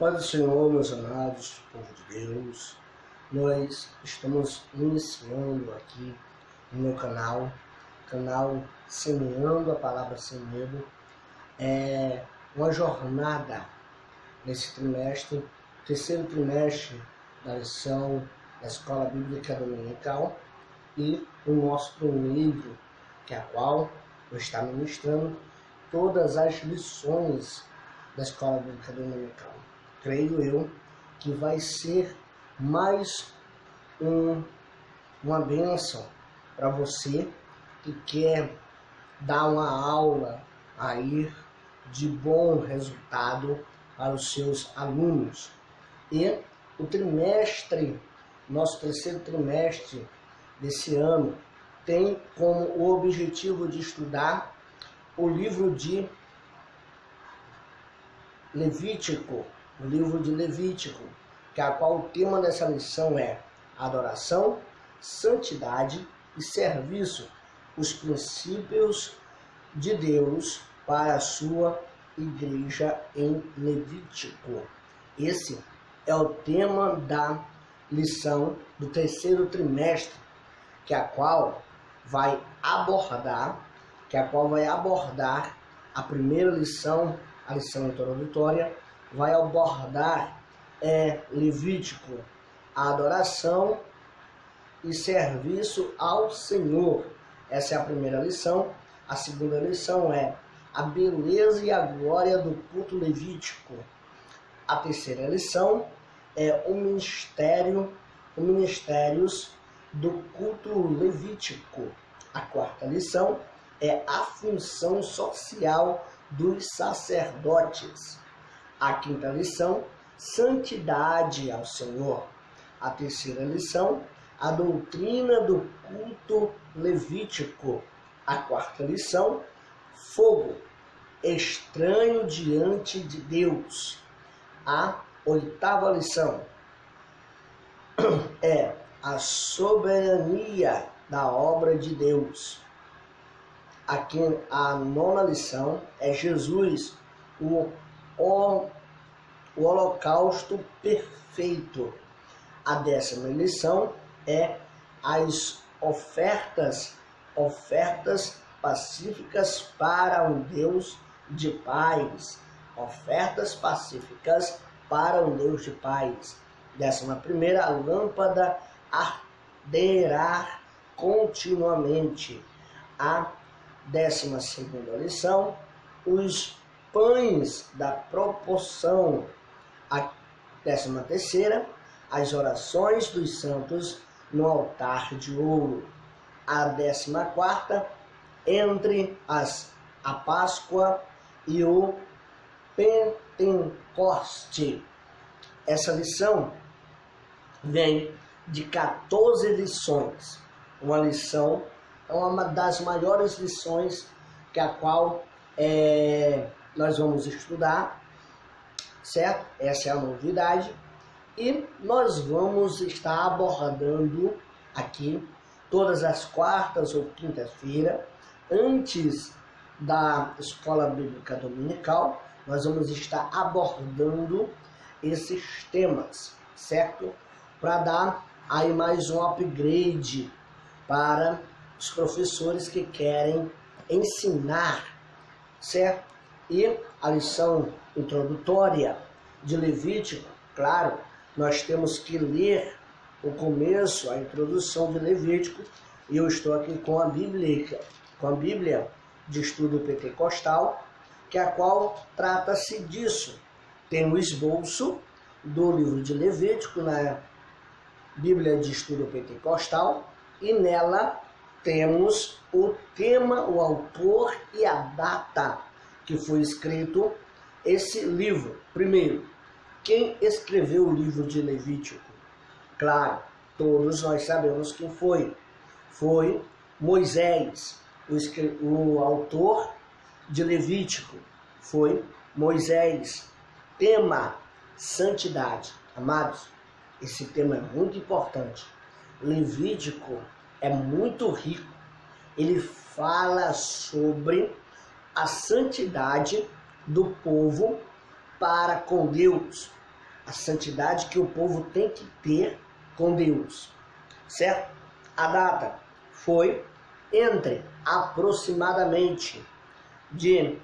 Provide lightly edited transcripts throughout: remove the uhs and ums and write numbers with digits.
Paz do Senhor, meus amados, povo de Deus. Nós estamos iniciando aqui no meu canal Semeando a Palavra Sem Medo. É uma jornada nesse trimestre, terceiro trimestre da lição da Escola Bíblica Dominical, e o nosso primeiro, que é a qual eu estou ministrando todas as lições da Escola Bíblica Dominical. Creio eu que vai ser mais uma bênção para você que quer dar uma aula aí de bom resultado para os seus alunos. E o trimestre, nosso terceiro trimestre desse ano, tem como o objetivo de estudar o livro de Levítico, que a qual o tema dessa lição é adoração, santidade e serviço, os princípios de Deus para a sua igreja em Levítico. Esse é o tema da lição do terceiro trimestre, que a qual vai abordar a primeira lição, a lição introdutória, vai abordar Levítico, a adoração e serviço ao Senhor. Essa é a primeira lição. A segunda lição é a beleza e a glória do culto levítico. A terceira lição é os ministérios do culto levítico. A quarta lição é a função social dos sacerdotes. A quinta lição, santidade ao Senhor. A terceira lição, a doutrina do culto levítico. A quarta lição, fogo, estranho diante de Deus. A oitava lição é a soberania da obra de Deus. Aqui a nona lição é Jesus, o holocausto perfeito. A 10ª lição é as ofertas pacíficas para um Deus de paz. Ofertas pacíficas para um Deus de paz. 11ª, a lâmpada arderá continuamente. A 12ª lição, os pães da proporção. A 13ª, as orações dos santos no altar de ouro. A 14ª, entre a Páscoa e o Pentecoste. Essa lição vem de 14 lições. Uma lição é uma das maiores lições que a qual nós vamos estudar, certo? Essa é a novidade. E nós vamos estar abordando aqui todas as quartas ou quintas-feiras, antes da Escola Bíblica Dominical, nós vamos estar abordando esses temas, certo? Para dar aí mais um upgrade para os professores que querem ensinar, certo? E a lição introdutória de Levítico, claro, nós temos que ler o começo, a introdução de Levítico, e eu estou aqui com a Bíblia de Estudo Pentecostal, que a qual trata-se disso. Tem o esboço do livro de Levítico na Bíblia de Estudo Pentecostal, e nela temos o tema, o autor e a data que foi escrito esse livro. Primeiro, quem escreveu o livro de Levítico? Claro, todos nós sabemos quem foi. Foi Moisés, o autor de Levítico. Foi Moisés. Tema, santidade. Amados, esse tema é muito importante. Levítico é muito rico. Ele fala sobre a santidade do povo para com Deus. a santidade que o povo tem que ter com Deus, certo? A data foi entre aproximadamente de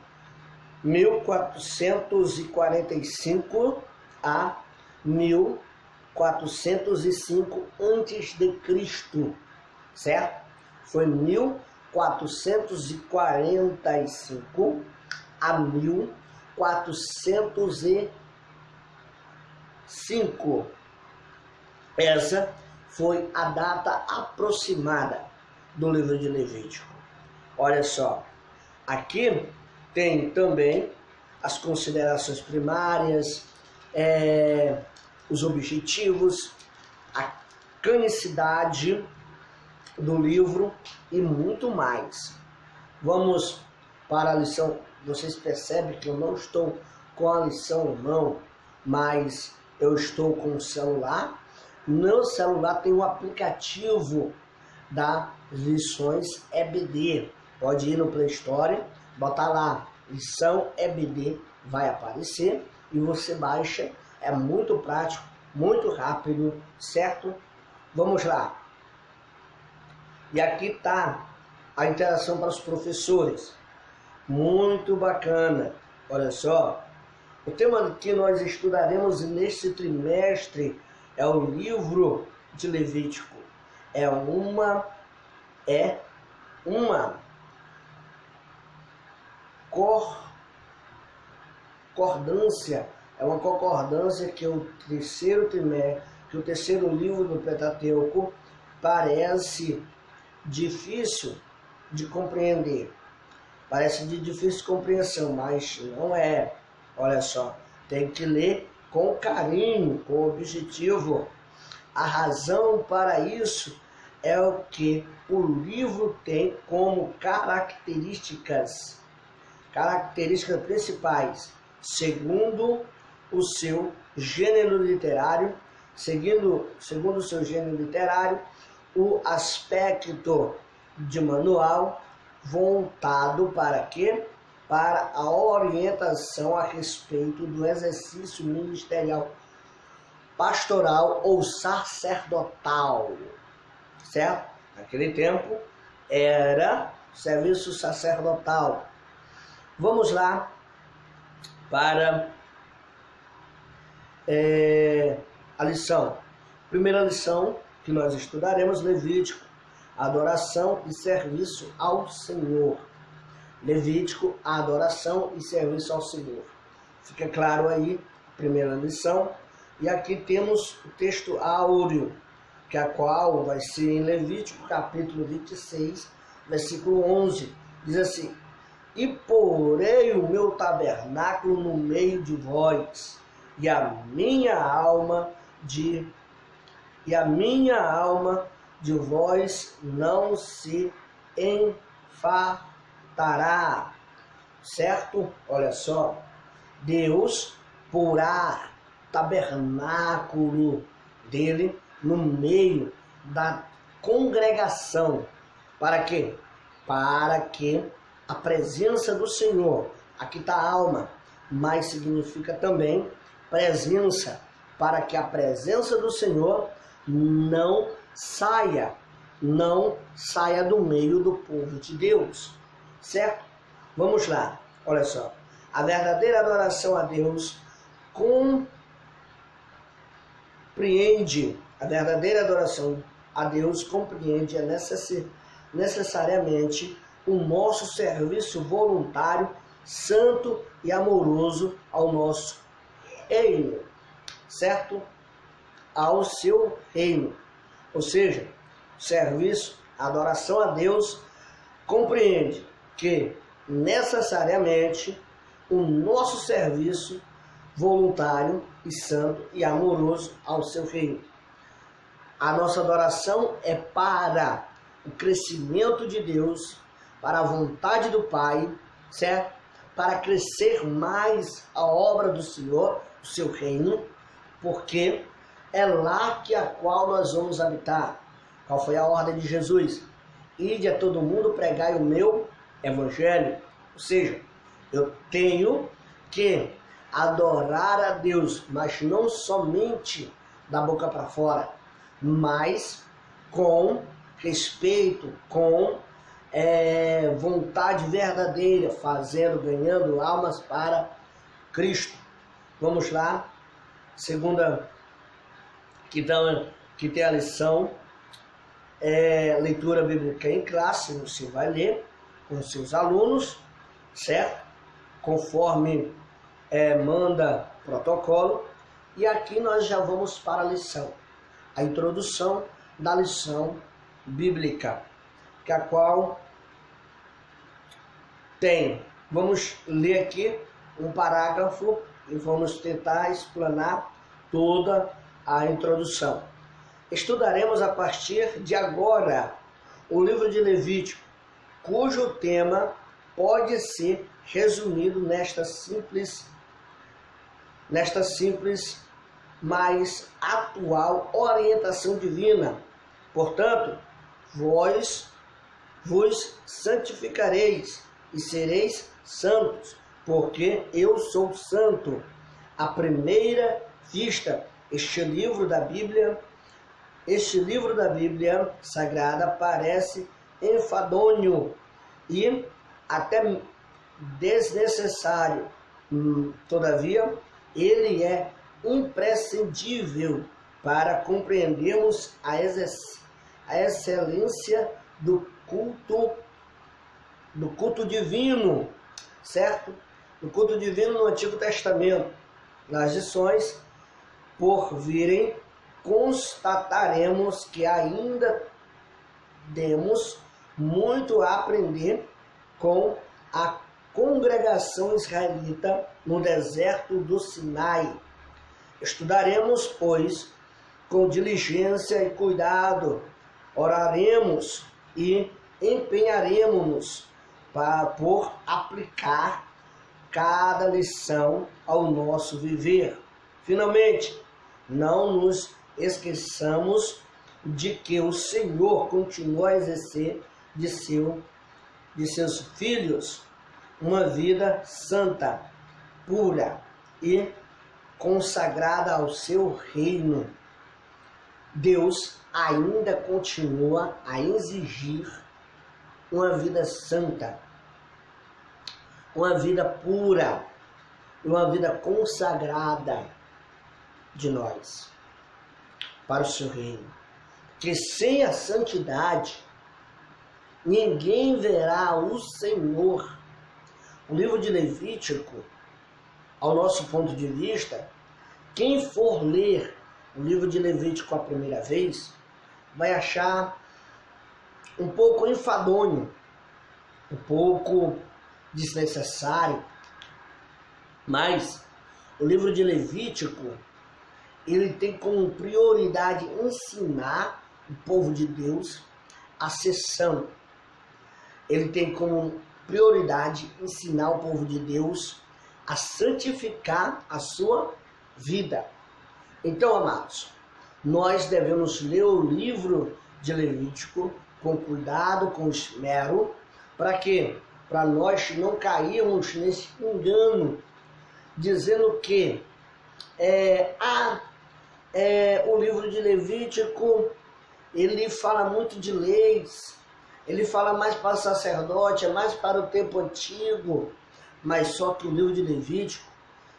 1445 a 1405 a.C., certo? Foi 1445 a 1405. Essa foi a data aproximada do livro de Levítico. Olha só, aqui tem também as considerações primárias, os objetivos, a canicidade do livro e muito mais. Vamos para a lição. Vocês percebem que eu não estou com a lição em mão, mas eu estou com o celular. No celular tem um aplicativo das lições EBD. Pode ir no Play Store, botar lá lição EBD, vai aparecer e você baixa. É muito prático, muito rápido, certo? Vamos lá. E aqui está a interação para os professores. Muito bacana. Olha só. O tema que nós estudaremos neste trimestre é o livro de Levítico. É uma concordância. É uma concordância que o terceiro trimestre, que o terceiro livro do Pentateuco parece difícil de compreender. Parece de difícil compreensão, mas não é. Olha só, tem que ler com carinho, com objetivo. A razão para isso é o que o livro tem como características principais, segundo o seu gênero literário, segundo o seu gênero literário, o aspecto de manual voltado para quê? Para a orientação a respeito do exercício ministerial, pastoral ou sacerdotal, certo? Naquele tempo era serviço sacerdotal. Vamos lá para a lição. Primeira lição que nós estudaremos, Levítico, adoração e serviço ao Senhor. Levítico, adoração e serviço ao Senhor. Fica claro aí, primeira lição. E aqui temos o texto áureo, que a qual vai ser em Levítico, capítulo 26, versículo 11. Diz assim: e porei o meu tabernáculo no meio de vós, e a minha alma de vós não se enfadará. Certo? Olha só, Deus porá tabernáculo dele no meio da congregação. Para quê? Para que a presença do Senhor, aqui está alma, mas significa também presença, para que a presença do Senhor não saia do meio do povo de Deus, certo? Vamos lá, olha só, a verdadeira adoração a Deus compreende necessariamente o nosso serviço voluntário, santo e amoroso ao nosso reino, certo? Ao seu reino. Ou seja, serviço, adoração a Deus compreende que necessariamente o nosso serviço voluntário e santo e amoroso ao seu reino. A nossa adoração é para o crescimento de Deus, para a vontade do Pai, certo? Para crescer mais a obra do Senhor, o seu reino, porque é lá que a qual nós vamos habitar. Qual foi a ordem de Jesus? Ide a todo mundo, pregai o meu evangelho. Ou seja, eu tenho que adorar a Deus, mas não somente da boca para fora, mas com respeito, com vontade verdadeira, ganhando almas para Cristo. Vamos lá, segunda, que tem a lição, leitura bíblica em classe. Você vai ler com seus alunos, certo? Conforme manda protocolo. E aqui nós já vamos para a lição, a introdução da lição bíblica, que a qual vamos ler aqui um parágrafo e vamos tentar explanar toda a introdução. Estudaremos a partir de agora o livro de Levítico, cujo tema pode ser resumido nesta simples, mas atual orientação divina. Portanto, vós vos santificareis e sereis santos, porque eu sou santo. À primeira vista, este livro da Bíblia Sagrada parece enfadonho e até desnecessário. Todavia, ele é imprescindível para compreendermos a excelência do culto divino, certo? Do culto divino no Antigo Testamento. Nas lições por virem, constataremos que ainda temos muito a aprender com a congregação israelita no deserto do Sinai. Estudaremos, pois, com diligência e cuidado, oraremos e empenharemos por aplicar cada lição ao nosso viver. Finalmente, não nos esqueçamos de que o Senhor continua a exercer de seus filhos uma vida santa, pura e consagrada ao seu reino. Deus ainda continua a exigir uma vida santa, uma vida pura, uma vida consagrada de nós para o seu reino. Que sem a santidade ninguém verá o Senhor. O livro de Levítico, ao nosso ponto de vista, quem for ler o livro de Levítico a primeira vez, vai achar um pouco enfadonho, um pouco desnecessário. Mas o livro de Levítico, ele tem como prioridade ensinar o povo de Deus a ser santo. Ele tem como prioridade ensinar o povo de Deus a santificar a sua vida. Então, amados, nós devemos ler o livro de Levítico com cuidado, com esmero. Para quê? Para nós não cairmos nesse engano, dizendo que o livro de Levítico, ele fala muito de leis, ele fala mais para o sacerdote, é mais para o tempo antigo, mas só que o livro de Levítico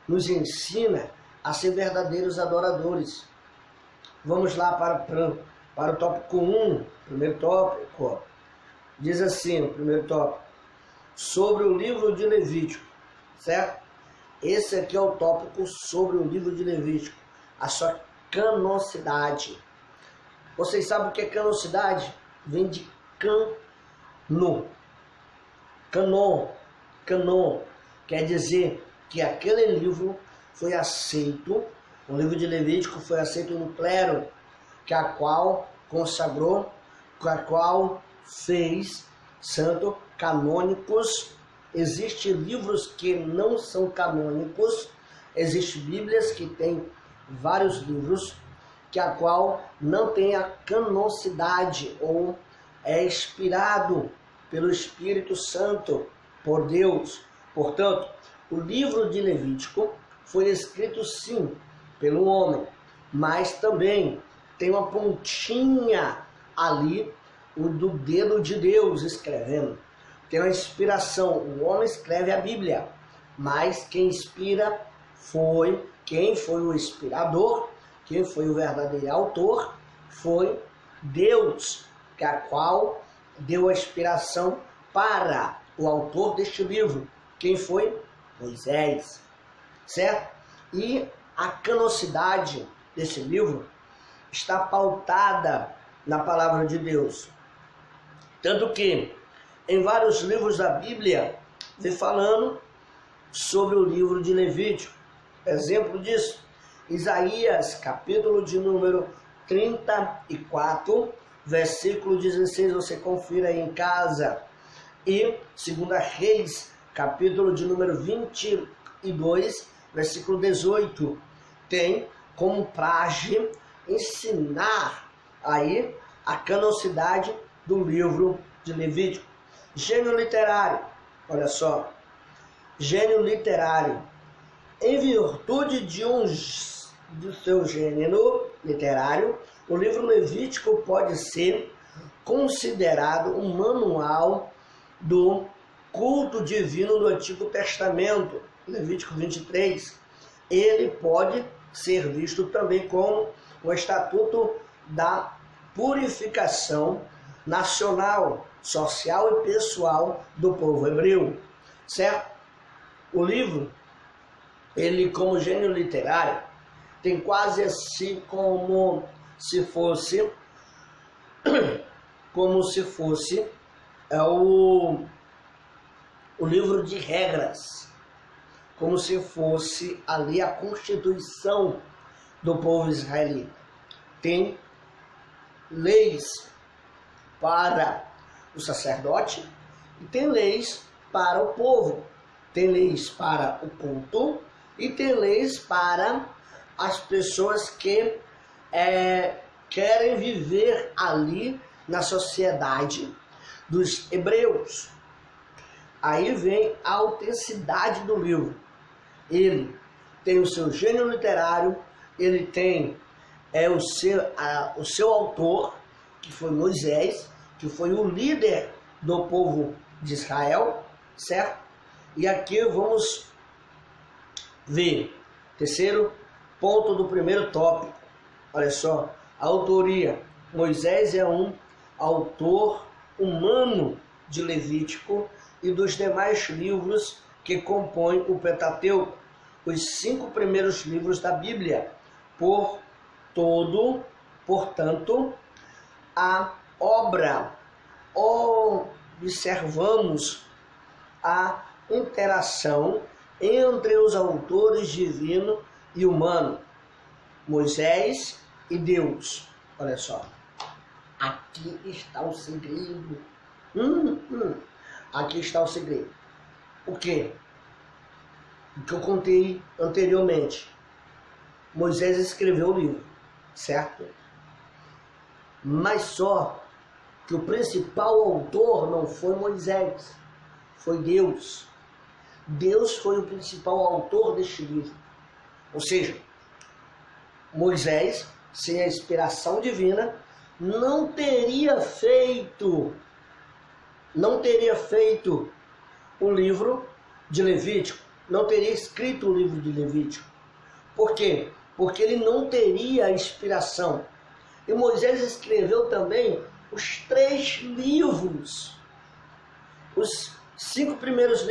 nos ensina a ser verdadeiros adoradores. Vamos lá para o tópico 1, primeiro tópico. Diz assim, o primeiro tópico, sobre o livro de Levítico, certo? Esse aqui é o tópico sobre o livro de Levítico, a sua canonicidade. Vocês sabem o que é canonicidade? Vem de cano. Canon quer dizer que aquele livro foi aceito, o livro de Levítico foi aceito no clero, que a qual consagrou, que a qual fez santo, canônicos. Existem livros que não são canônicos, existem bíblias que têm vários livros, que a qual não tem a canonicidade, ou é inspirado pelo Espírito Santo, por Deus. Portanto, o livro de Levítico foi escrito sim pelo homem, mas também tem uma pontinha ali, o do dedo de Deus escrevendo. Tem uma inspiração. O homem escreve a Bíblia, mas quem inspira quem foi o inspirador, quem foi o verdadeiro autor, foi Deus, que a qual deu a inspiração para o autor deste livro. Quem foi? Moisés, certo? E a canonicidade desse livro está pautada na palavra de Deus. Tanto que em vários livros da Bíblia vem falando sobre o livro de Levítico. Exemplo disso, Isaías, capítulo de número 34, versículo 16, você confira aí em casa. E 2 Reis, capítulo de número 22, versículo 18, tem como praxe ensinar aí a canonicidade do livro de Levítico. Gênio literário, olha só, gênio literário. Em virtude do seu gênero literário, o livro Levítico pode ser considerado um manual do culto divino do Antigo Testamento, Levítico 23. Ele pode ser visto também como o Estatuto da Purificação Nacional, Social e Pessoal do povo hebreu, certo? O livro, ele como gênero literário, tem quase assim como se fosse o livro de regras, como se fosse ali a constituição do povo israelita. Tem leis para o sacerdote e tem leis para o povo. Tem leis para o culto e tem leis para as pessoas que querem viver ali na sociedade dos hebreus. Aí vem a autenticidade do livro. Ele tem o seu gênero literário, ele tem o seu autor, que foi Moisés, que foi o líder do povo de Israel, certo? E aqui vamos ver, terceiro ponto do primeiro tópico. Olha só, a autoria. Moisés é um autor humano de Levítico e dos demais livros que compõem o Pentateuco, os 5 primeiros livros da Bíblia. Portanto, a obra, observamos a interação entre os autores divino e humano, Moisés e Deus. Olha só, aqui está o segredo. Aqui está o segredo. O quê? O que eu contei anteriormente. Moisés escreveu o livro, certo? Mas só que o principal autor não foi Moisés, foi Deus. Deus foi o principal autor deste livro. Ou seja, Moisés, sem a inspiração divina, não teria feito o livro de Levítico, não teria escrito o livro de Levítico. Por quê? Porque ele não teria a inspiração. E Moisés escreveu também os 3 livros, os 5 primeiros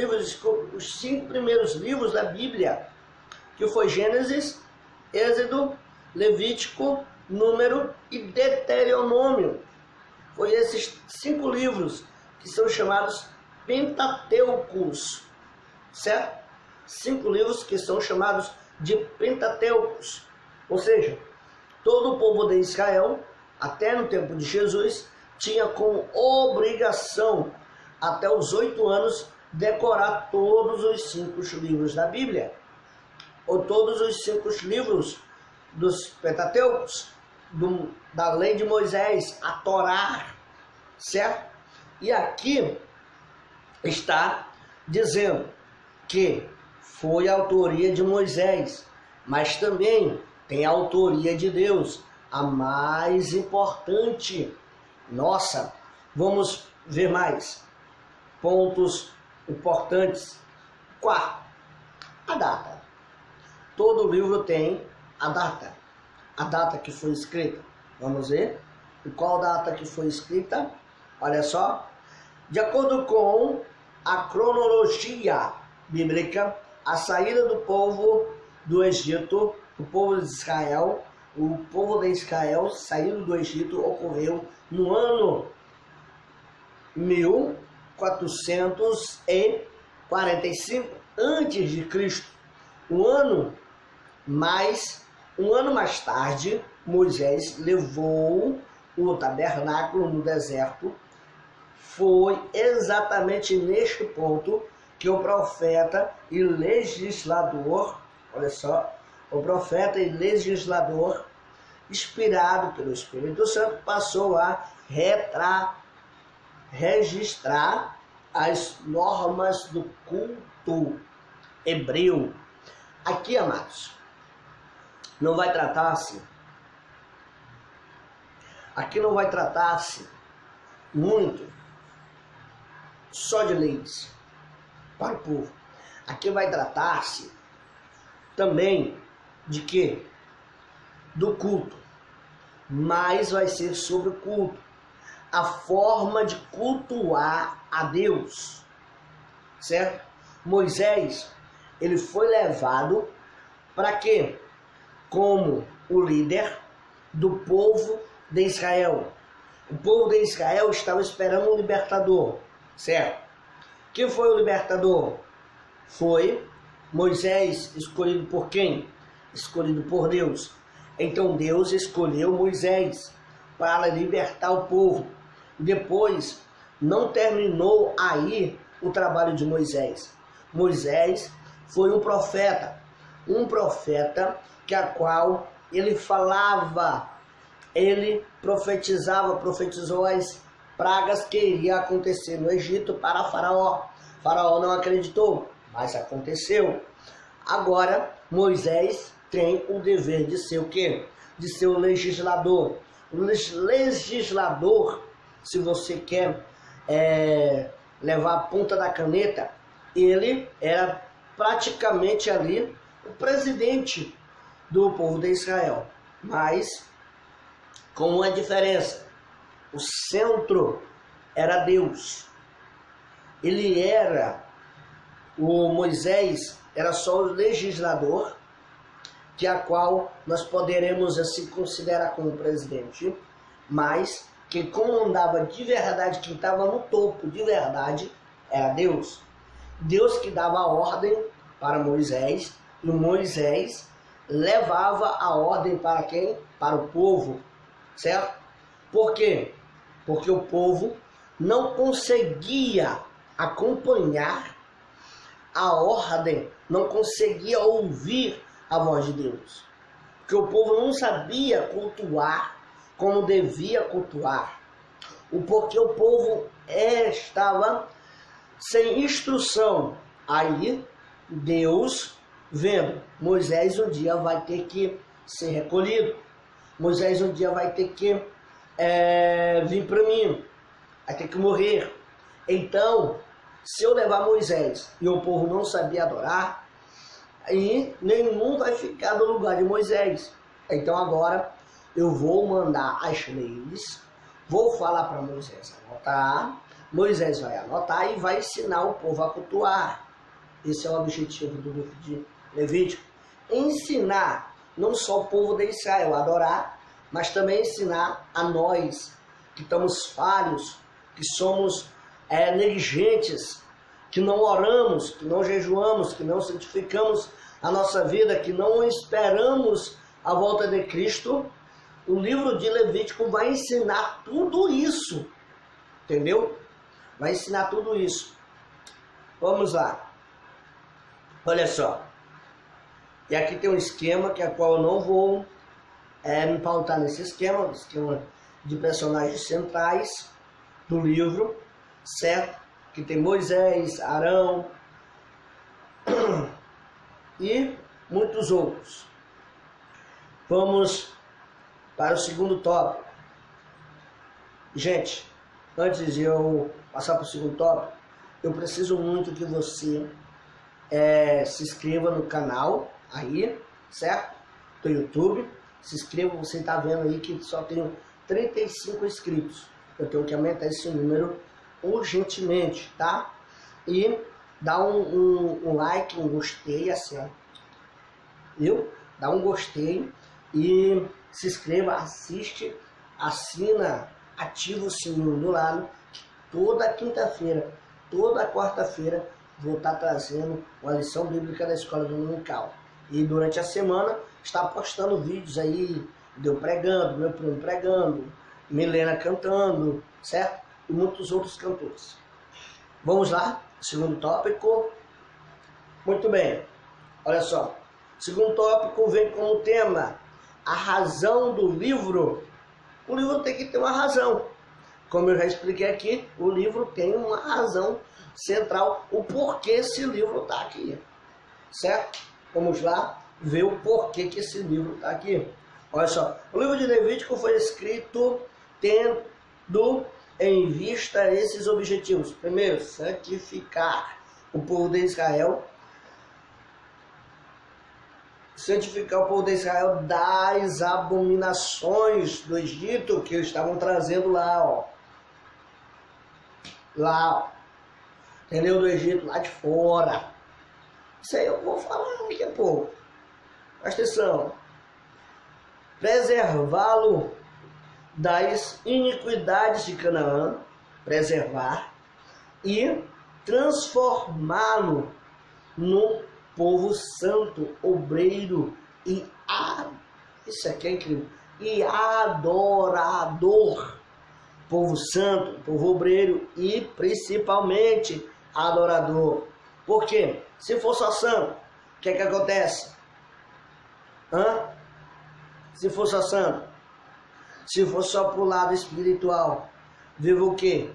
livros da Bíblia, que foi Gênesis, Êxodo, Levítico, Número e Deuteronômio. Foi esses 5 livros que são chamados Pentateucos, certo? 5 livros que são chamados de Pentateucos. Ou seja, todo o povo de Israel, até no tempo de Jesus, tinha como obrigação, até os 8 anos, decorar todos os 5 livros da Bíblia, ou todos os 5 livros dos Pentateucos, da lei de Moisés, a Torá, certo? E aqui está dizendo que foi a autoria de Moisés, mas também tem a autoria de Deus, a mais importante. Nossa, vamos ver mais pontos importantes. Quarto, a data. Todo livro tem a data que foi escrita. Vamos ver? E qual data que foi escrita? Olha só. De acordo com a cronologia bíblica, a saída do povo do Egito, o povo de Israel saindo do Egito ocorreu no ano 1445 antes de Cristo. Um ano mais tarde, Moisés levou o tabernáculo no deserto. Foi exatamente neste ponto que o profeta e legislador, olha só, o profeta e legislador, inspirado pelo Espírito Santo, passou a registrar as normas do culto hebreu. Aqui, amados, não vai tratar-se muito só de leis para o povo. Aqui vai tratar-se também de quê? Do culto. Mas vai ser sobre o culto. A forma de cultuar a Deus. Certo? Moisés, ele foi levado para quê? Como o líder do povo de Israel. O povo de Israel estava esperando um libertador, certo? Quem foi o libertador? Foi Moisés, escolhido por quem? Escolhido por Deus. Então Deus escolheu Moisés para libertar o povo. Depois, não terminou aí o trabalho de Moisés. Moisés foi um profeta que a qual ele falava, ele profetizou as pragas que iria acontecer no Egito para Faraó. Faraó não acreditou, mas aconteceu. Agora, Moisés tem o dever de ser o quê? De ser o legislador. O legislador, se você quer levar a ponta da caneta, ele era praticamente ali o presidente do povo de Israel. Mas, com uma diferença, o centro era Deus. O Moisés era só o legislador, que a qual nós poderemos assim considerar como presidente, mas quem comandava de verdade, quem estava no topo de verdade, era Deus. Deus que dava a ordem para Moisés, e Moisés levava a ordem para quem? Para o povo, certo? Por quê? Porque o povo não conseguia acompanhar a ordem, não conseguia ouvir a voz de Deus. Porque o povo não sabia cultuar como devia cultuar. Porque o povo estava sem instrução. Aí Deus, vendo, Moisés um dia vai ter que ser recolhido. Moisés um dia vai ter que vir para mim. Vai ter que morrer. Então, se eu levar Moisés e o povo não sabia adorar, aí nenhum vai ficar no lugar de Moisés. Então agora eu vou mandar as leis, vou falar para Moisés anotar, Moisés vai anotar e vai ensinar o povo a cultuar. Esse é o objetivo do livro de Levítico. Ensinar não só o povo de Israel a adorar, mas também ensinar a nós que estamos falhos, que somos negligentes, que não oramos, que não jejuamos, que não santificamos a nossa vida, que não esperamos a volta de Cristo. O livro de Levítico vai ensinar tudo isso, entendeu? Vai ensinar tudo isso. Vamos lá. Olha só. E aqui tem um esquema que a qual eu não vou me pautar nesse esquema de personagens centrais do livro, certo? Que tem Moisés, Arão, e muitos outros. Vamos para o segundo tópico. Gente, antes de eu passar para o segundo tópico, eu preciso muito que você se inscreva no canal aí, certo? Do YouTube. Se inscreva, você está vendo aí que só tenho 35 inscritos. Eu tenho que aumentar esse número urgentemente, tá? E dá um like, um gostei, assim, ó. Viu? Dá um gostei e se inscreva, assiste, assina, ativa o sininho do lado. Toda quinta-feira, toda quarta-feira, vou estar trazendo uma lição bíblica da escola dominical. E durante a semana, está postando vídeos aí, de eu pregando, meu primo pregando, Milena cantando, certo? E muitos outros cantores. Vamos lá, segundo tópico. Muito bem, olha só. Segundo tópico vem como tema a razão do livro. O livro tem que ter uma razão. Como eu já expliquei aqui, o livro tem uma razão central, o porquê esse livro está aqui, certo? Vamos lá ver o porquê que esse livro está aqui. Olha só, o livro de Levítico foi escrito tendo em vista esses objetivos. Primeiro, santificar o povo de Israel. Santificar o povo de Israel das abominações do Egito que eles estavam trazendo lá, ó. Lá, ó. Entendeu? Do Egito, lá de fora. Isso aí eu vou falar daqui a pouco. Presta atenção. Preservá-lo das iniquidades de Canaã, preservar, e transformá-lo no povo santo, obreiro e isso aqui é incrível, e adorador. Povo santo, povo obreiro e principalmente adorador. Por quê? Se for só santo, o que é que acontece? Se for só santo, se for só pro lado espiritual, vira o quê?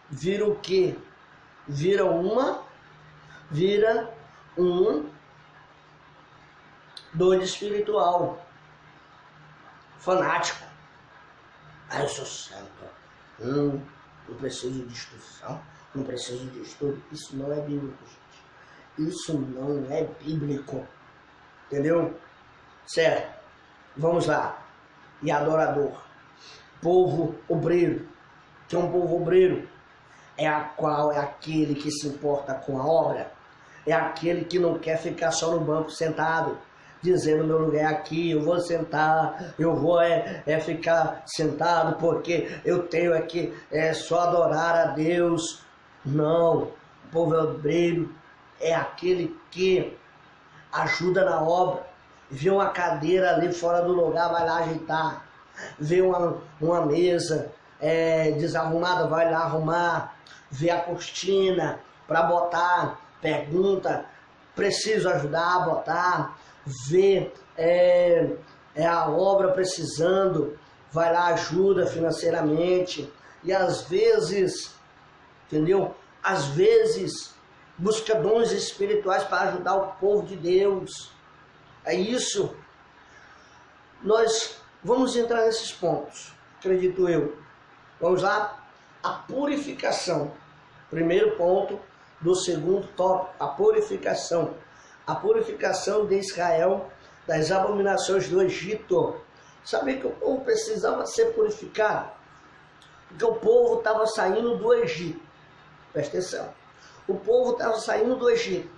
Vira o quê? Vira um doido espiritual, fanático. Eu sou santo. Não preciso de instrução, não preciso de estudo. Isso não é bíblico, gente. Isso não é bíblico. Entendeu? Certo? Vamos lá. E adorador. Povo obreiro. Que é um povo obreiro? É aquele que se importa com a obra. É aquele que não quer ficar só no banco sentado, dizendo meu lugar é aqui, eu vou sentar, eu vou ficar sentado porque eu tenho aqui só adorar a Deus. Não, o povo obreiro é aquele que ajuda na obra. Vê uma cadeira ali fora do lugar, vai lá ajeitar. Vê uma mesa desarrumada, vai lá arrumar. Vê a cortina para botar, pergunta, preciso ajudar a botar. Vê a obra precisando, vai lá, ajuda financeiramente. E às vezes, entendeu? Às vezes busca dons espirituais para ajudar o povo de Deus. É isso. Nós vamos entrar nesses pontos, acredito eu. Vamos lá? A purificação. Primeiro ponto do segundo tópico, a purificação. A purificação de Israel das abominações do Egito. Sabe que o povo precisava ser purificado? Porque o povo estava saindo do Egito. Presta atenção. O povo estava saindo do Egito.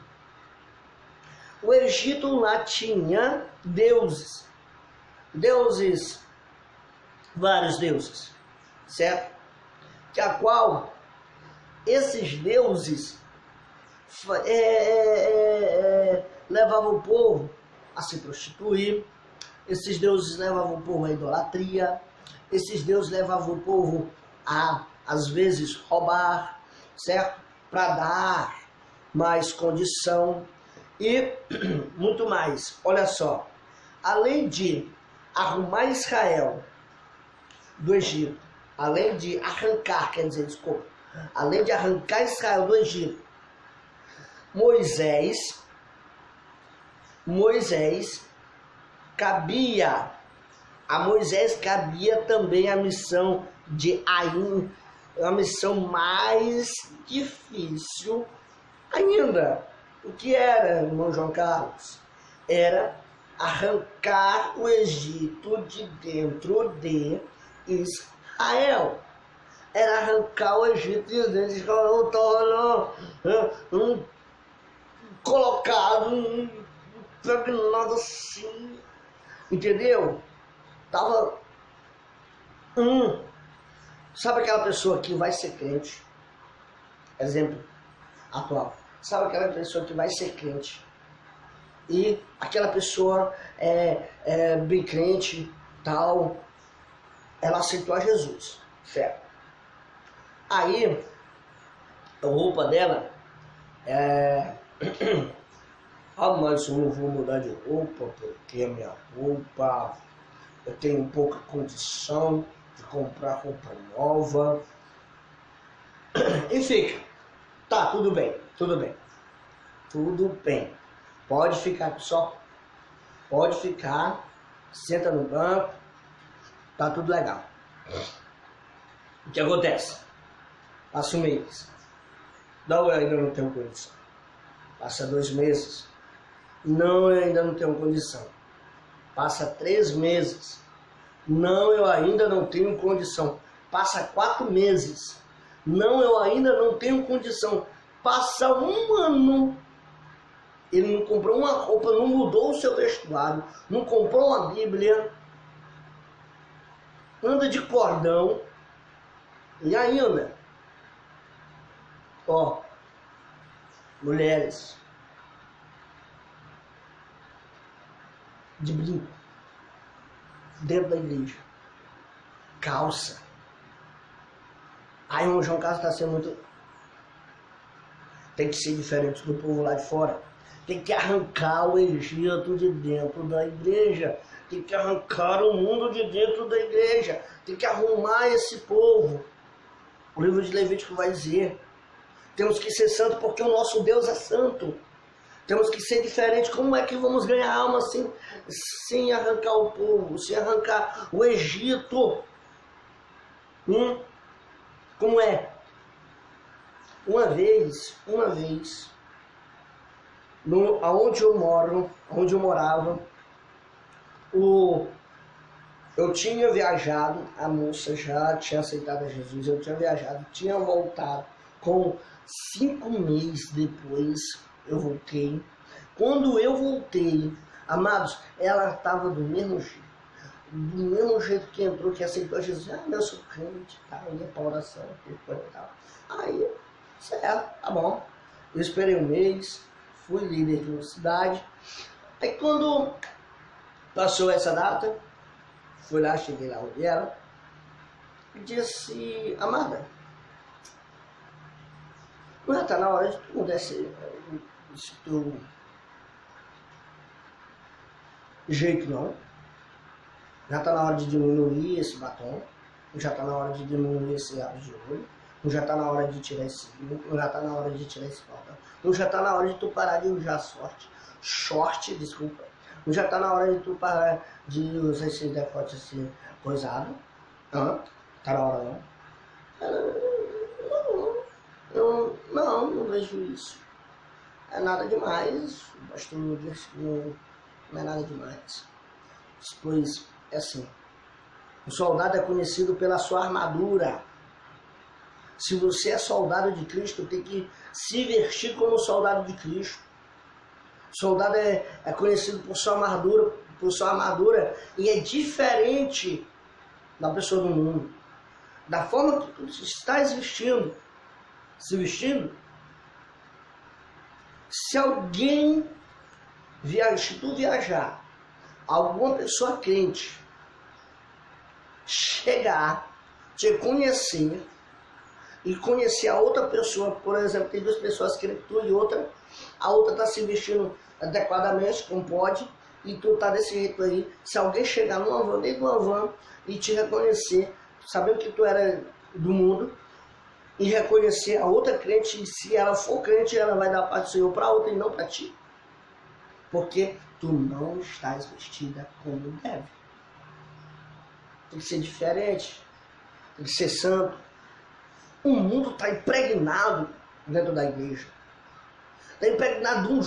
O Egito lá tinha deuses. Vários deuses. Certo? Que a qual esses deuses levavam o povo a se prostituir, esses deuses levavam o povo à idolatria, esses deuses levavam o povo a, às vezes, roubar, certo? Para dar mais condição e muito mais. Olha só, além de arrumar Israel do Egito, além de arrancar, além de arrancar Israel do Egito, Moisés Moisés cabia também a missão de Ain, a missão mais difícil ainda. O que era, irmão João Carlos? Era arrancar o Egito de dentro de Israel. Era arrancar o Egito de dentro de Israel, colocado, impregnado assim, entendeu? Tava sabe aquela pessoa que vai ser crente, exemplo atual, sabe aquela pessoa que vai ser crente e aquela pessoa é bem crente, tal, ela aceitou a Jesus, certo? Aí a roupa dela mas eu não vou mudar de roupa porque a minha roupa, eu tenho pouca condição de comprar roupa nova. E fica, tá, tudo bem. Pode ficar, pessoal. Pode ficar, senta no banco, tá tudo legal. O que acontece? Passa um mês. Não, eu ainda não tenho condição. Passa 2 meses. Não, eu ainda não tenho condição. Passa 3 meses. Não, eu ainda não tenho condição. Passa 4 meses. Não, eu ainda não tenho condição. Passa 1 ano. Ele não comprou uma roupa, não mudou o seu vestuário, não comprou uma Bíblia, anda de cordão. E ainda, mulheres de brinco dentro da igreja, calça. Aí o João Carlos está sendo muito... Tem que ser diferente do povo lá de fora. Tem que arrancar o Egito de dentro da igreja. Tem que arrancar o mundo de dentro da igreja. Tem que arrumar esse povo. O livro de Levítico vai dizer: temos que ser santos porque o nosso Deus é santo. Temos que ser diferentes. Como é que vamos ganhar alma sem arrancar o povo, sem arrancar o Egito? Como é? Uma vez, aonde eu morava, eu tinha viajado, a moça já tinha aceitado a Jesus, eu tinha viajado, tinha voltado, com 5 meses depois eu voltei. Quando eu voltei, amados, ela estava do mesmo jeito que entrou, que aceitou a Jesus. Eu sou crente, tá? Eu ia para oração, tal. Aí, certo, tá bom. Eu esperei 1 mês, fui líder de uma cidade. Aí quando passou essa data, fui lá, cheguei lá onde ela, e disse: amada, não já está na hora de tu mudar esse teu jeito, não? Já está na hora de diminuir esse batom, já está na hora de diminuir esse lápis de olho, não já está na hora de tirar esse cílio, não já está na hora de tirar esse palpão, não já está na hora de tu parar de usar short, desculpa, não já está na hora de tu parar de usar esse decote assim, coisado, tá na hora não? Não vejo isso, é nada demais, o pastor disse que não é nada demais, pois é assim, o soldado é conhecido pela sua armadura. Se você é soldado de Cristo, tem que se vestir como soldado de Cristo. O soldado é conhecido por sua armadura, e é diferente da pessoa do mundo. Da forma que tu estás se vestindo, se tu viajar, alguma pessoa crente chegar, te conhecer e conhecer a outra pessoa, por exemplo, tem 2 pessoas crentes, tu e a outra está se vestindo adequadamente, como pode, e tu tá desse jeito aí. Se alguém chegar dentro de uma van e te reconhecer, sabendo que tu era do mundo, e reconhecer a outra crente, e se ela for crente, ela vai dar a paz do Senhor para outra e não para ti. Porque tu não estás vestida como deve. Tem que ser diferente, tem que ser santo. O mundo está impregnado dentro da igreja. Está impregnado de um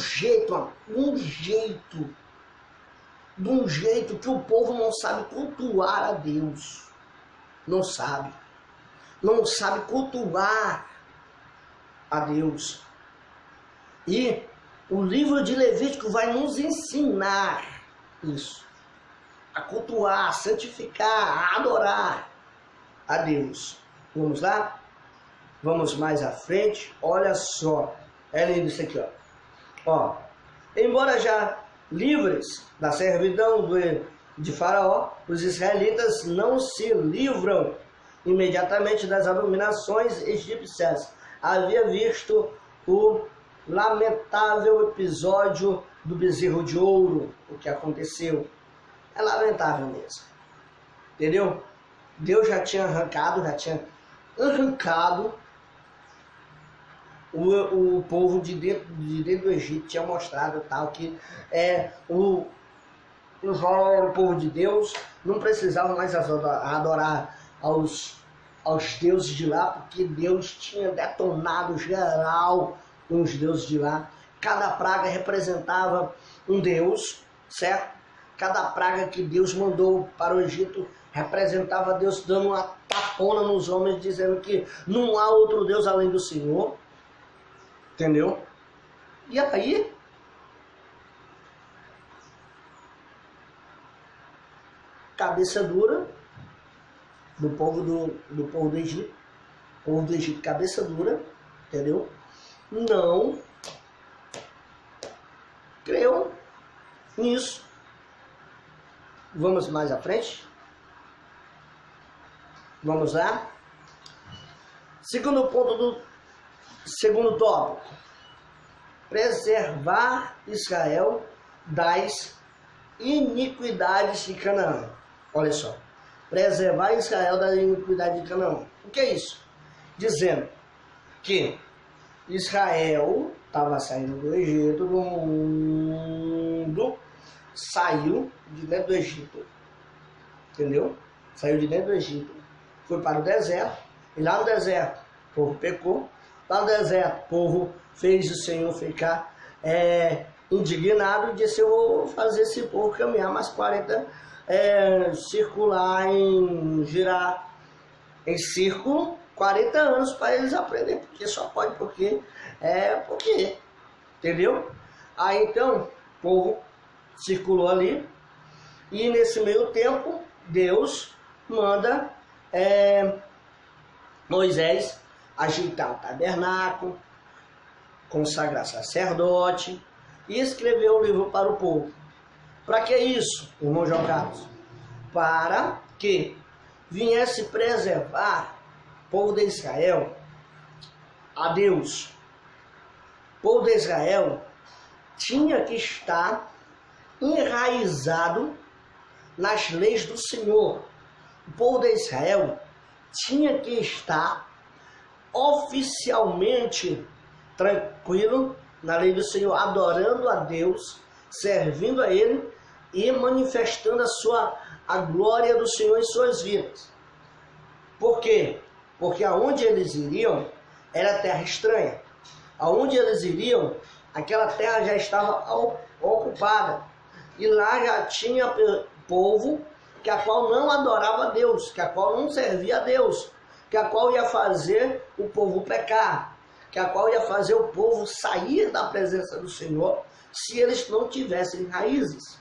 jeito que o povo não sabe cultuar a Deus. Não sabe cultuar a Deus. E o livro de Levítico vai nos ensinar isso. A cultuar, a santificar, a adorar a Deus. Vamos lá? Vamos mais à frente. Olha só. É lindo isso aqui, ó. Embora já livres da servidão de Faraó, os israelitas não se livram imediatamente das abominações egípcias. Havia visto o lamentável episódio do bezerro de ouro, o que aconteceu. É lamentável mesmo. Entendeu? Deus já tinha arrancado o povo de dentro do Egito, tinha mostrado tal que o Israel era o povo de Deus, não precisava mais adorar aos deuses de lá, porque Deus tinha detonado geral com os deuses de lá. Cada praga representava um deus, certo? Cada praga que Deus mandou para o Egito representava Deus dando uma tapona nos homens, dizendo que não há outro Deus além do Senhor. Entendeu? E aí, cabeça dura do povo do Egito. O povo do Egito, cabeça dura, entendeu? Não creu nisso. Vamos mais à frente. Vamos lá. Segundo tópico. Preservar Israel das iniquidades de Canaã. Olha só. Preservar Israel da iniquidade de Canaã. O que é isso? Dizendo que Israel estava saindo do Egito, do mundo, saiu de dentro do Egito. Entendeu? Saiu de dentro do Egito. Foi para o deserto. E lá no deserto, o povo pecou. Lá no deserto, o povo fez o Senhor ficar indignado e disse: eu vou fazer esse povo caminhar mais 40, circular, girar em círculo 40 anos para eles aprenderem, porque só pode porque, entendeu? Aí então, o povo circulou ali e nesse meio tempo, Deus manda Moisés ajeitar o tabernáculo, consagrar sacerdote e escrever um livro para o povo. Para que isso, irmão João Carlos? Para que viesse preservar o povo de Israel a Deus. O povo de Israel tinha que estar enraizado nas leis do Senhor. O povo de Israel tinha que estar oficialmente tranquilo na lei do Senhor, adorando a Deus, servindo a Ele e manifestando a glória do Senhor em suas vidas. Por quê? Porque aonde eles iriam era terra estranha. Aonde eles iriam, aquela terra já estava ocupada. E lá já tinha povo que a qual não adorava a Deus, que a qual não servia a Deus, que a qual ia fazer o povo pecar, que a qual ia fazer o povo sair da presença do Senhor se eles não tivessem raízes.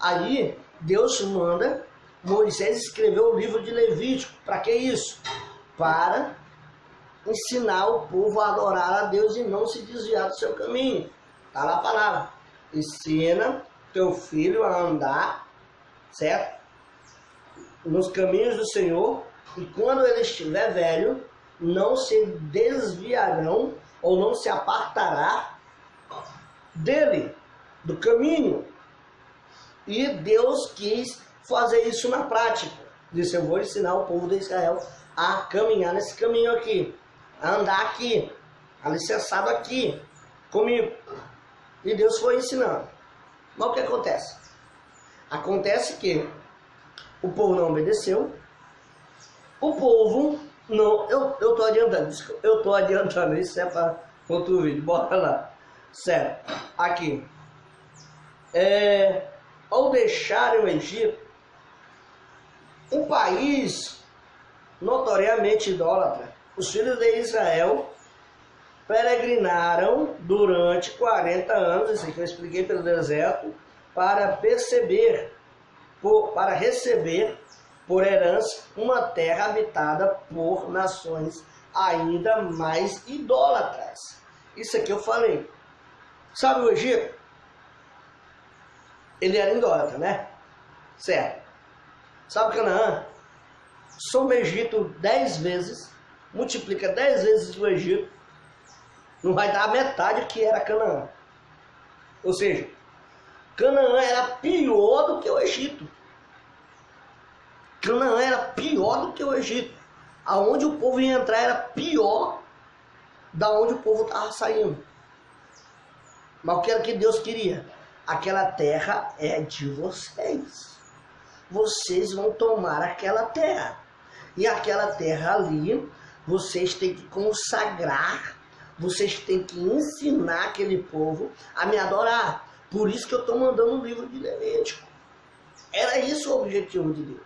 Aí Deus manda Moisés escrever o livro de Levítico. Para que isso? Para ensinar o povo a adorar a Deus e não se desviar do seu caminho. Está lá a palavra. Ensina teu filho a andar, certo? Nos caminhos do Senhor, e quando ele estiver velho, não se desviarão ou não se apartará dele, do caminho. E Deus quis fazer isso na prática. Disse: eu vou ensinar o povo de Israel a caminhar nesse caminho aqui, a andar aqui, alicerçado aqui, comigo. E Deus foi ensinando. Mas o que acontece? Acontece que o povo não obedeceu, o povo não... Eu tô adiantando, eu tô adiantando, isso é para outro vídeo, bora lá. Sério, aqui. Ao deixarem o Egito, um país notoriamente idólatra, os filhos de Israel peregrinaram durante 40 anos, isso que eu expliquei pelo deserto, para receber por herança uma terra habitada por nações ainda mais idólatras. Isso aqui eu falei. Sabe o Egito? Ele era idólatra, né? Certo. Sabe Canaã? Soma o Egito 10 vezes, multiplica 10 vezes o Egito, não vai dar a metade que era Canaã. Ou seja, Canaã era pior do que o Egito. Canaã era pior do que o Egito. Aonde o povo ia entrar era pior da onde o povo estava saindo. Mas o que era que Deus queria? Aquela terra é de vocês. Vocês vão tomar aquela terra. E aquela terra ali, vocês têm que consagrar, vocês têm que ensinar aquele povo a me adorar. Por isso que eu estou mandando o livro de Levítico. Era isso o objetivo de Deus.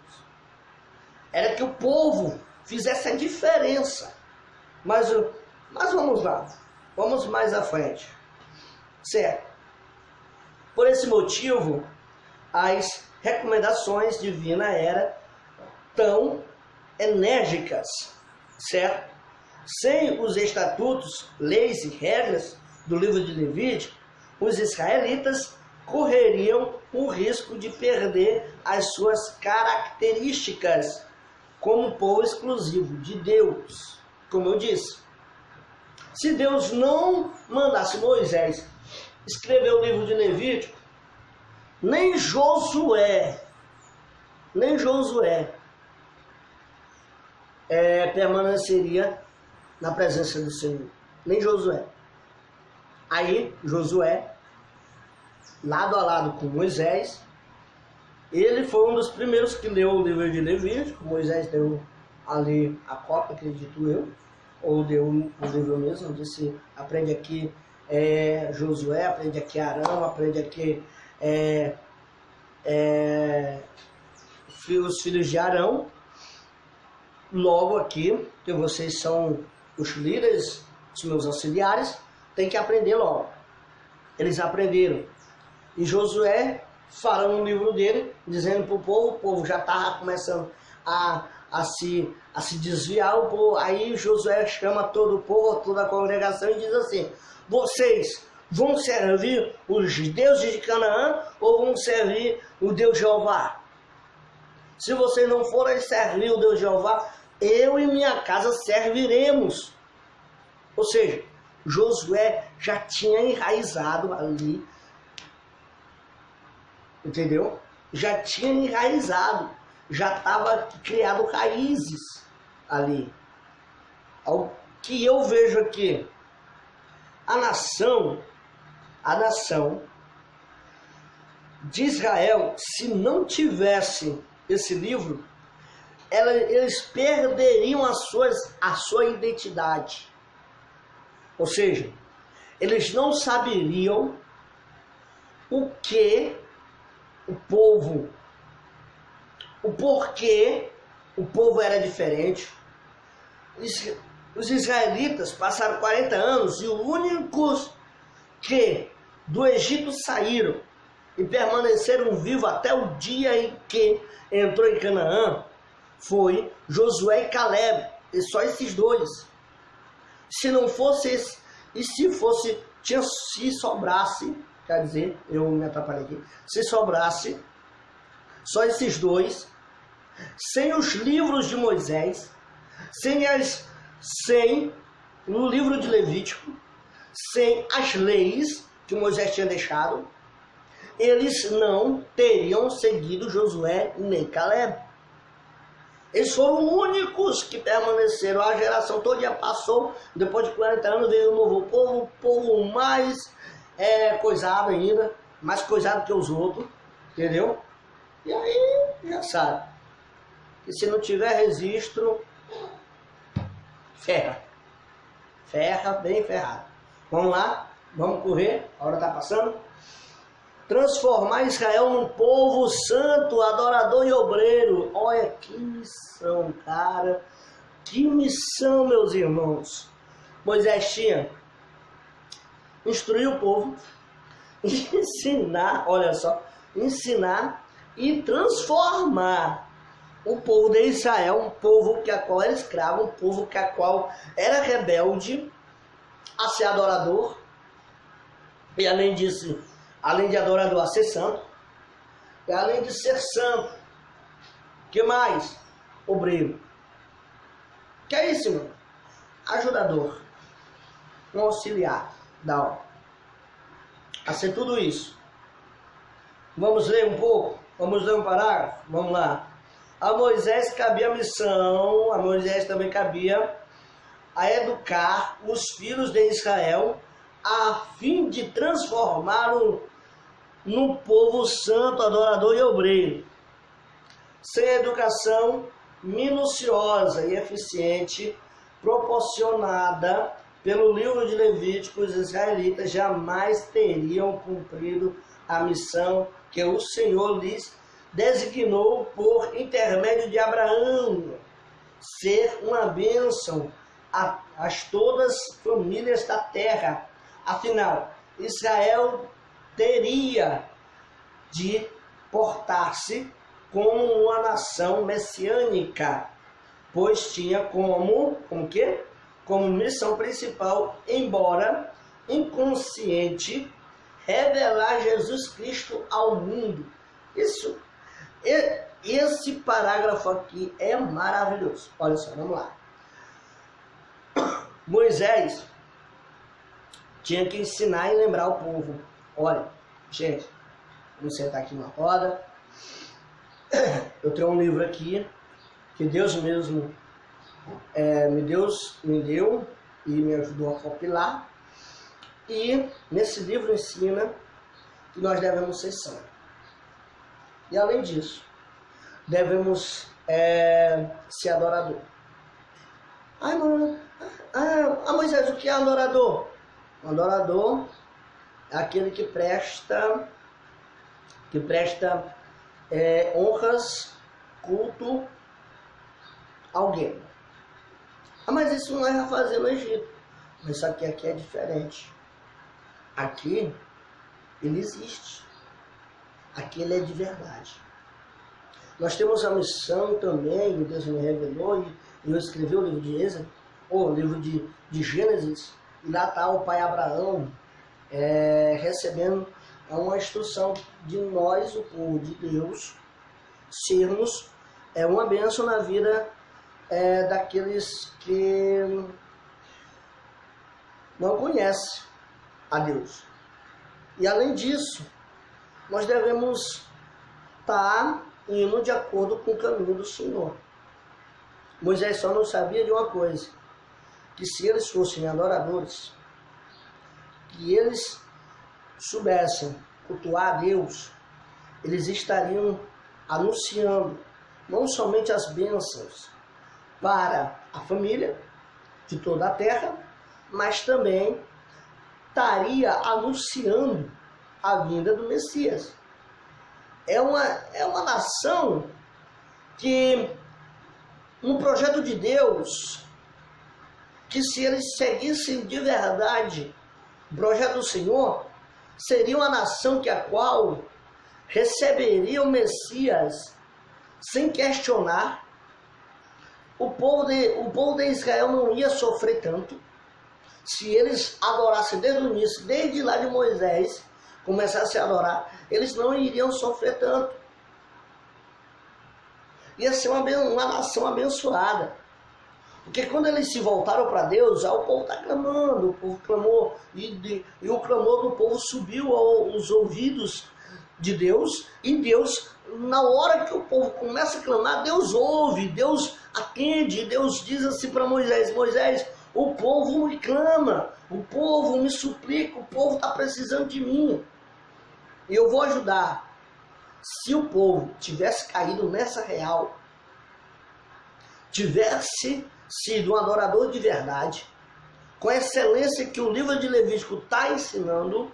Era que o povo fizesse a diferença. Mas vamos lá. Vamos mais à frente. Certo. Por esse motivo, as recomendações divinas eram tão enérgicas, certo? Sem os estatutos, leis e regras do livro de Levítico, os israelitas correriam o risco de perder as suas características como povo exclusivo de Deus. Como eu disse, se Deus não mandasse Moisés escrever o livro de Levítico, nem Josué permaneceria na presença do Senhor. Nem Josué. Aí, Josué, lado a lado com Moisés, ele foi um dos primeiros que leu o livro de Levítico. Moisés deu ali a cópia, acredito eu, ou deu o livro mesmo, disse, aprende aqui Josué, aprende aqui Arão, aprende aqui os filhos de Arão. Logo aqui, que vocês são os líderes, os meus auxiliares, tem que aprender logo. Eles aprenderam. E Josué fala no livro dele, dizendo para o povo já estava começando a se desviar. O povo, aí Josué chama todo o povo, toda a congregação e diz assim: vocês vão servir os deuses de Canaã ou vão servir o Deus Jeová? Se vocês não forem servir o Deus Jeová, eu e minha casa serviremos. Ou seja, Josué já tinha enraizado ali, entendeu? Já tinha enraizado, já estava criado raízes ali. O que eu vejo aqui, a nação de Israel, se não tivesse esse livro, eles perderiam a sua identidade. Ou seja, eles não saberiam o que o porquê o povo era diferente. Os israelitas passaram 40 anos e os únicos que do Egito saíram e permaneceram vivos até o dia em que entrou em Canaã foi Josué e Caleb, e só esses dois. Se não fosse esse, e se sobrasse, quer dizer, eu me atrapalhei aqui, se sobrasse só esses dois, sem os livros de Moisés, sem o livro de Levítico, sem as leis que Moisés tinha deixado, eles não teriam seguido Josué nem Caleb. Eles foram únicos que permaneceram. A geração toda passou. Depois de 40 anos veio um novo povo, o povo mais coisado ainda, mais coisado que os outros, entendeu? E aí, já sabe. E se não tiver registro, ferra. Ferra, bem ferrado. Vamos lá, vamos correr, a hora está passando. Transformar Israel num povo santo, adorador e obreiro. Olha que missão, cara. Que missão, meus irmãos. Moisés tinha instruir o povo, ensinar, olha só, ensinar e transformar o povo de Israel, um povo que a qual era escravo, um povo que a qual era rebelde, a ser adorador, e além disso, além de adorador, a ser santo, e além de ser santo, que mais? Obreiro. Que é isso, mano? Ajudador, um auxiliar da obra. A ser tudo isso. Vamos ler um pouco? Vamos ler um parágrafo? Vamos lá. A Moisés cabia a missão, a Moisés também cabia a educar os filhos de Israel a fim de transformá-lo no povo santo, adorador e obreiro. Sem educação minuciosa e eficiente proporcionada pelo livro de Levítico, os israelitas jamais teriam cumprido a missão que o Senhor lhes designou por intermédio de Abraão, ser uma bênção a todas as famílias da terra. Afinal, Israel teria de portar-se como uma nação messiânica, pois tinha como missão principal, embora inconsciente, revelar Jesus Cristo ao mundo. Esse parágrafo aqui é maravilhoso. Olha só, vamos lá. Moisés tinha que ensinar e lembrar o povo. Olha, gente, vamos sentar aqui numa roda. Eu tenho um livro aqui que Deus mesmo me deu e me ajudou a compilar. E nesse livro ensina que nós devemos ser santos. E além disso, devemos ser adorador. Ai, mano, Moisés, o que é adorador? Um adorador é aquele que presta honras, culto a alguém. Mas isso não é fazer no Egito. Mas isso aqui é diferente. Aqui ele existe. Aqui ele é de verdade. Nós temos a missão também, que Deus me revelou, e eu escrevi o livro de Êxodo, ou o livro de Gênesis, e lá está o pai Abraão recebendo uma instrução de nós, o povo de Deus, sermos uma bênção na vida daqueles que não conhecem a Deus. E além disso, nós devemos estar indo de acordo com o caminho do Senhor. Moisés só não sabia de uma coisa, que se eles fossem adoradores, que eles soubessem cultuar a Deus, eles estariam anunciando não somente as bênçãos para a família de toda a terra, mas também estaria anunciando a vinda do Messias. É uma nação que, no projeto de Deus, que se eles seguissem de verdade o projeto do Senhor, seria uma nação que a qual receberia o Messias sem questionar. O povo de Israel não ia sofrer tanto se eles adorassem desde o início, desde lá de Moisés, começassem a adorar, eles não iriam sofrer tanto. Ia ser uma nação abençoada. Porque quando eles se voltaram para Deus, o povo está clamando, o povo clamou, e o clamor do povo subiu aos ouvidos de Deus, e Deus, na hora que o povo começa a clamar, Deus ouve, Deus atende, Deus diz assim para Moisés: Moisés, o povo me clama, o povo me suplica, o povo está precisando de mim. E eu vou ajudar. Se o povo tivesse caído nessa real, tivesse sido um adorador de verdade, com a excelência que o livro de Levítico está ensinando,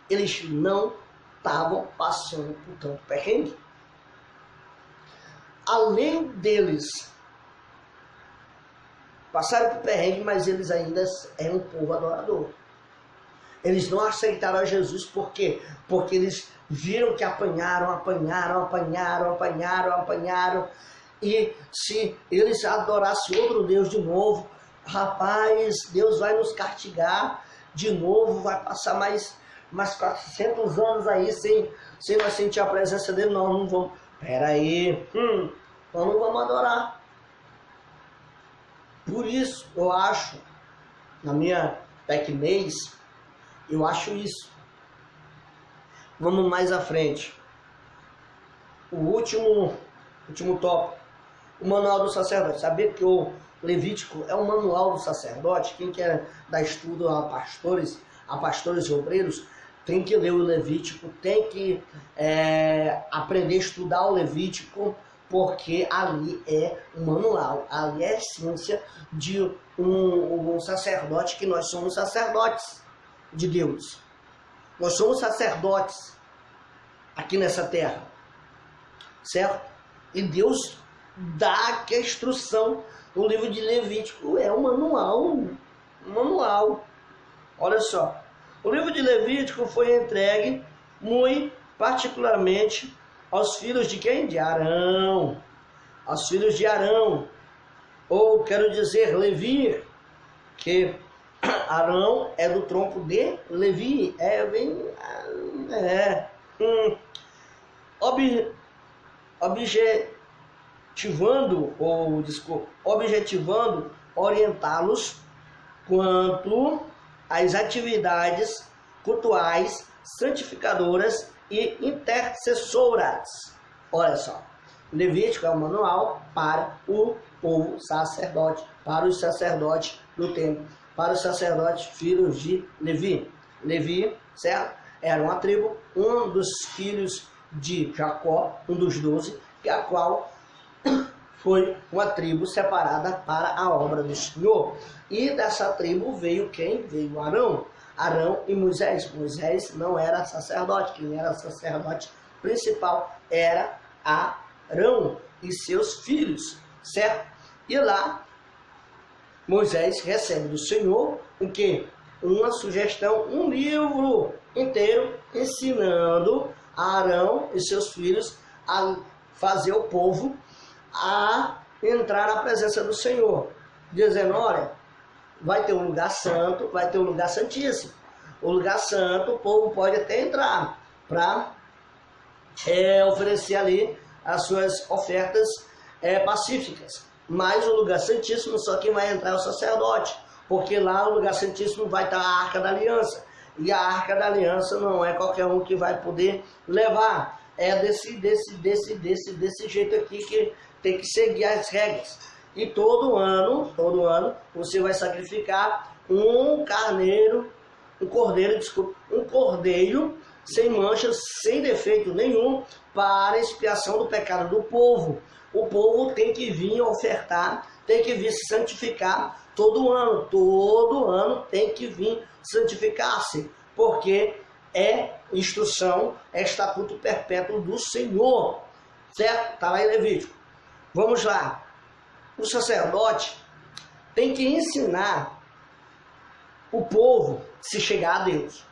eles não estavam passando por tanto perrengue. Além deles passaram por perrengue, mas eles ainda eram um povo adorador. Eles não aceitaram a Jesus por quê? Porque eles viram que apanharam. E se eles adorassem outro Deus de novo, rapaz, Deus vai nos castigar de novo, vai passar mais 400 anos aí sem nós sentir a presença dele. Não vamos. Peraí, nós não vamos adorar. Por isso, eu acho, na minha pequenez, eu acho isso. Vamos mais à frente. O último tópico. O manual do sacerdote. Sabia que o Levítico é o manual do sacerdote? Quem quer dar estudo a pastores e obreiros, tem que ler o Levítico, tem que aprender a estudar o Levítico, porque ali é um manual, ali é a essência de um sacerdote, que nós somos sacerdotes de Deus. Nós somos sacerdotes aqui nessa terra, certo? E Deus dá aqui a instrução. O livro de Levítico é um manual. Olha só, o livro de Levítico foi entregue muito particularmente aos filhos de quem? De Arão. Aos filhos de Arão. Ou quero dizer, Levi, que Arão é do tronco de Levi. Objetivando orientá-los quanto às atividades cultuais, santificadoras e intercessoras. Olha só, Levítico é um manual para o povo sacerdote, para os sacerdotes do templo, para os sacerdotes filhos de Levi. Levi, certo? Era uma tribo, um dos filhos de Jacó, um dos 12, a qual foi uma tribo separada para a obra do Senhor. E dessa tribo veio quem? Veio Arão. Arão e Moisés. Moisés não era sacerdote. Quem era sacerdote principal era Arão e seus filhos, certo? E lá Moisés recebe do Senhor o quê? Uma sugestão, um livro inteiro ensinando a Arão e seus filhos a fazer o povo a entrar na presença do Senhor, dizendo, olha, vai ter um lugar santo, vai ter um lugar santíssimo. O lugar santo, o povo pode até entrar para oferecer ali as suas ofertas pacíficas. Mas o lugar santíssimo, só quem vai entrar é o sacerdote, porque lá no lugar santíssimo vai estar a Arca da Aliança. E a Arca da Aliança não é qualquer um que vai poder levar. É desse jeito aqui que tem que seguir as regras. E todo ano, você vai sacrificar um cordeiro sem manchas, sem defeito nenhum, para a expiação do pecado do povo. O povo tem que vir ofertar, tem que vir se santificar todo ano tem que vir santificar-se, porque é instrução, é estatuto perpétuo do Senhor, certo? Está lá em Levítico. Vamos lá. O sacerdote tem que ensinar o povo a se chegar a Deus.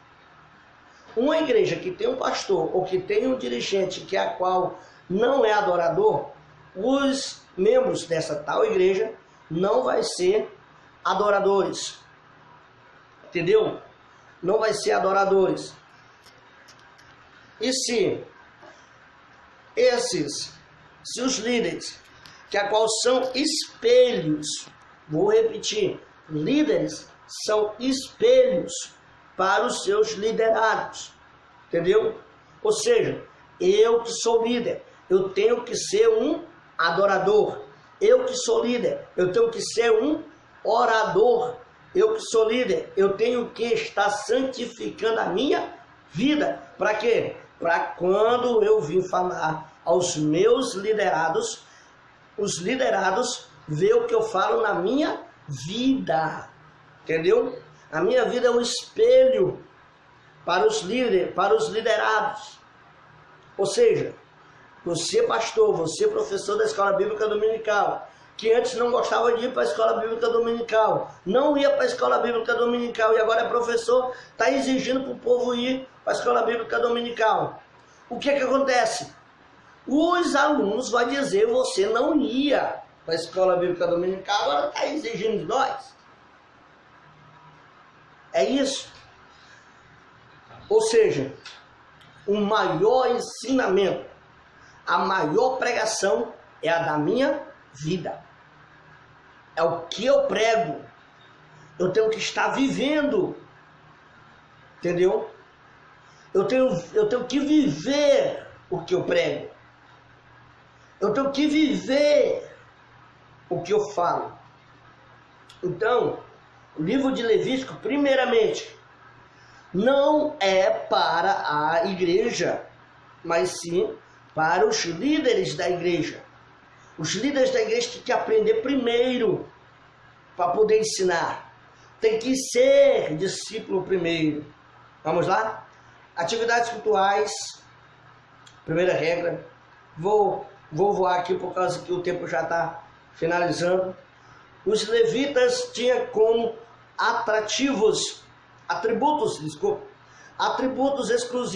Uma igreja que tem um pastor ou que tem um dirigente que a qual não é adorador, os membros dessa tal igreja não vai ser adoradores. Entendeu? Não vai ser adoradores. E se os líderes, que a qual são espelhos, vou repetir, líderes são espelhos para os seus liderados, entendeu? Ou seja, eu que sou líder, eu tenho que ser um adorador. Eu que sou líder, eu tenho que ser um orador. Eu que sou líder, eu tenho que estar santificando a minha vida. Para quê? Para quando eu vim falar aos meus liderados, os liderados vê o que eu falo na minha vida. Entendeu? A minha vida é um espelho para os líderes, para os liderados. Ou seja, você pastor, você professor da escola bíblica dominical, que antes não gostava de ir para a escola bíblica dominical, não ia para a escola bíblica dominical e agora é professor, está exigindo para o povo ir para a escola bíblica dominical. O que acontece? Os alunos vão dizer, você não ia para a escola bíblica dominical, agora está exigindo de nós. É isso. Ou seja, o maior ensinamento, a maior pregação é a da minha vida. É o que eu prego. Eu tenho que estar vivendo. Entendeu? Eu tenho que viver o que eu prego. Eu tenho que viver o que eu falo. Então, o livro de Levítico, primeiramente, não é para a igreja, mas sim para os líderes da igreja. Os líderes da igreja têm que aprender primeiro para poder ensinar. Tem que ser discípulo primeiro. Vamos lá? Atividades cultuais. Primeira regra. Vou voar aqui por causa que o tempo já está finalizando. Os levitas tinham como atributos exclusivos